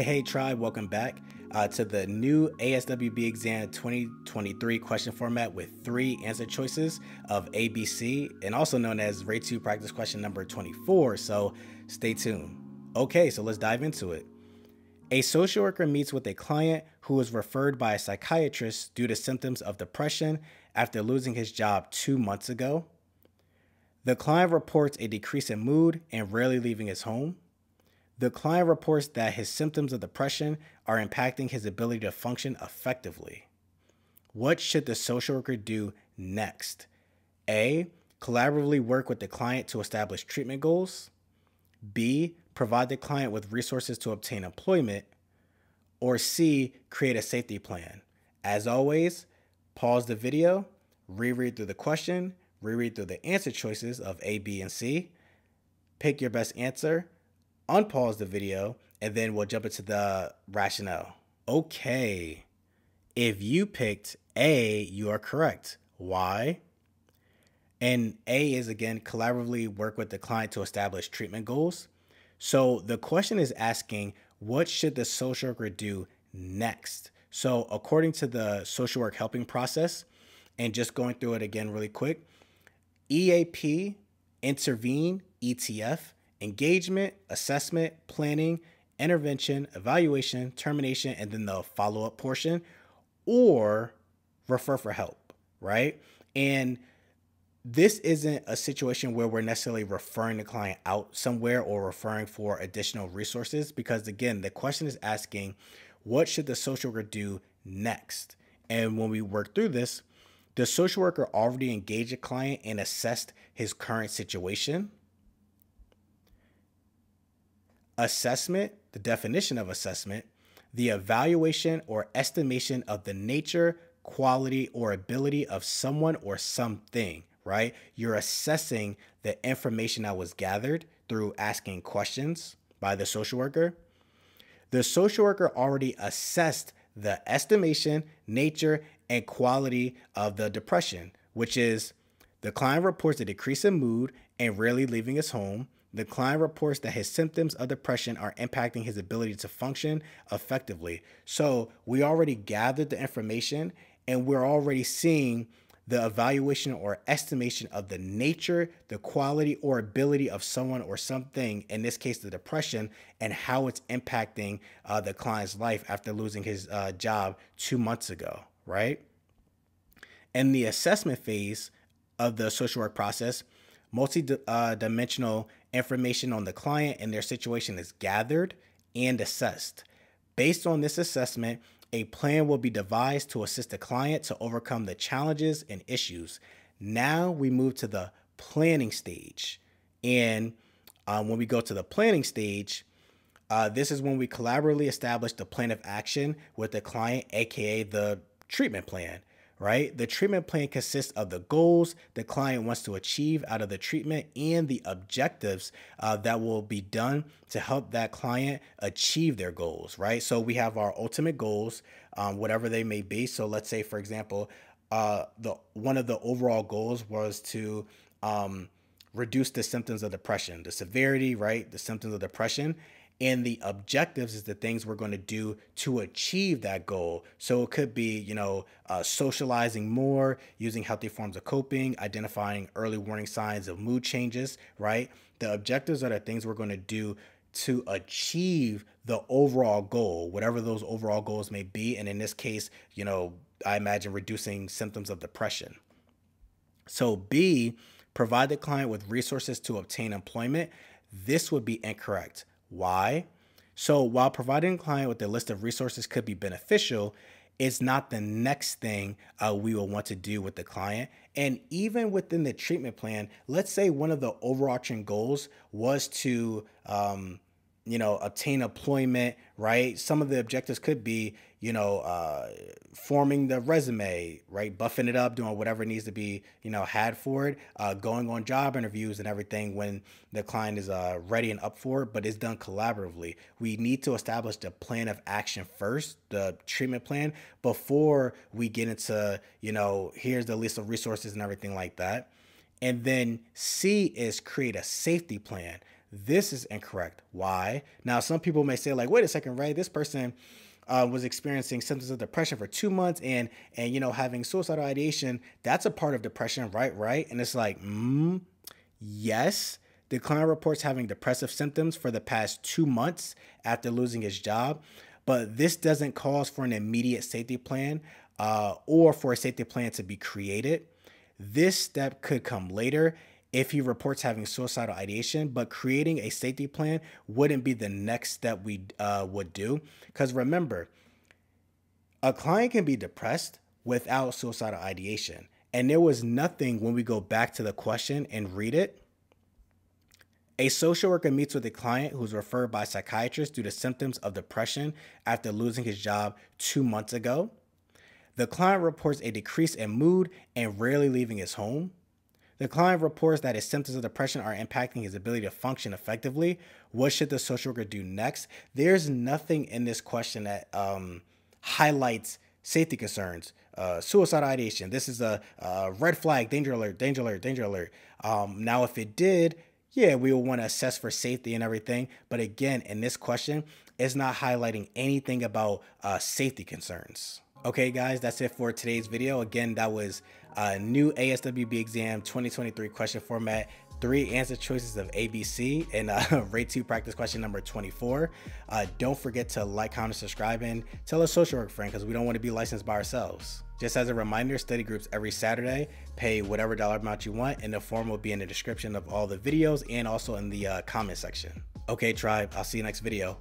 Hey tribe, welcome back to the new ASWB exam 2023 question format with 3 answer choices of ABC, and also known as RayTube practice question number 24, so stay tuned. Okay, so let's dive into it. A social worker meets with a client who was referred by a psychiatrist due to symptoms of depression after losing his job 2 months ago. The client reports a decrease in mood and rarely leaving his home. The client reports that his symptoms of depression are impacting his ability to function effectively. What should the social worker do next? A. Collaboratively work with the client to establish treatment goals. B. Provide the client with resources to obtain employment. Or C. Create a safety plan. As always, pause the video, reread through the question, reread through the answer choices of A, B, and C. Pick your best answer. Unpause the video, and then we'll jump into the rationale. Okay, if you picked A, you are correct. Why? And A is, again, collaboratively work with the client to establish treatment goals. So the question is asking, what should the social worker do next? So according to the social work helping process, and just going through it again really quick, EAP, intervene, ETF, engagement, assessment, planning, intervention, evaluation, termination, and then the follow-up portion, or refer for help, right? And this isn't a situation where we're necessarily referring the client out somewhere or referring for additional resources, because again, the question is asking, what should the social worker do next? And when we work through this, the social worker already engaged a client and assessed his current situation. Assessment, the definition of assessment, the evaluation or estimation of the nature, quality, or ability of someone or something, right? You're assessing the information that was gathered through asking questions by the social worker. The social worker already assessed the estimation, nature, and quality of the depression, which is the client reports a decrease in mood and rarely leaving his home. The client reports that his symptoms of depression are impacting his ability to function effectively. So we already gathered the information and we're already seeing the evaluation or estimation of the nature, the quality or ability of someone or something, in this case, the depression, and how it's impacting the client's life after losing his job 2 months ago, right? In the assessment phase of the social work process, multi-dimensional information on the client and their situation is gathered and assessed. Based on this assessment, a plan will be devised to assist the client to overcome the challenges and issues. Now we move to the planning stage. And when we go to the planning stage, this is when we collaboratively establish the plan of action with the client, aka the treatment plan. Right? The treatment plan consists of the goals the client wants to achieve out of the treatment and the objectives that will be done to help that client achieve their goals, right? So we have our ultimate goals, whatever they may be. So let's say, for example, one of the overall goals was to reduce the symptoms of depression, the severity, right? The symptoms of depression. And the objectives is the things we're going to do to achieve that goal. So it could be, socializing more, using healthy forms of coping, identifying early warning signs of mood changes, right? The objectives are the things we're going to do to achieve the overall goal, whatever those overall goals may be. And in this case, I imagine reducing symptoms of depression. So B, provide the client with resources to obtain employment. This would be incorrect. Why? So while providing the client with a list of resources could be beneficial, it's not the next thing we will want to do with the client. And even within the treatment plan, let's say one of the overarching goals was to, obtain employment, right? Some of the objectives could be, forming the resume, right? Buffing it up, doing whatever needs to be, had for it, going on job interviews and everything when the client is ready and up for it, but it's done collaboratively. We need to establish the plan of action first, the treatment plan, before we get into, here's the list of resources and everything like that. And then C is create a safety plan. This is incorrect. Why? Now, some people may say like, wait a second, Ray, this person was experiencing symptoms of depression for 2 months and you know, having suicidal ideation. That's a part of depression, right? And it's like, yes. The client reports having depressive symptoms for the past 2 months after losing his job, but this doesn't cause for an immediate safety plan or for a safety plan to be created. This step could come later if he reports having suicidal ideation, but creating a safety plan wouldn't be the next step we would do. Because remember, a client can be depressed without suicidal ideation. And there was nothing, when we go back to the question and read it, a social worker meets with a client who's referred by a psychiatrist due to symptoms of depression after losing his job 2 months ago. The client reports a decrease in mood and rarely leaving his home. The client reports that his symptoms of depression are impacting his ability to function effectively. What should the social worker do next? There's nothing in this question that highlights safety concerns, suicidal ideation. This is a red flag, danger alert, danger alert, danger alert. Now, if it did, yeah, we will want to assess for safety and everything. But again, in this question, it's not highlighting anything about safety concerns. Okay, guys, that's it for today's video. Again, that was a new ASWB exam 2023 question format, 3 answer choices of ABC, and RayTube practice question number 24. Don't forget to like, comment, subscribe, and tell a social work friend, because we don't want to be licensed by ourselves. Just as a reminder, study groups every Saturday. Pay whatever dollar amount you want, and the form will be in the description of all the videos and also in the comment section. Okay, tribe, I'll see you next video.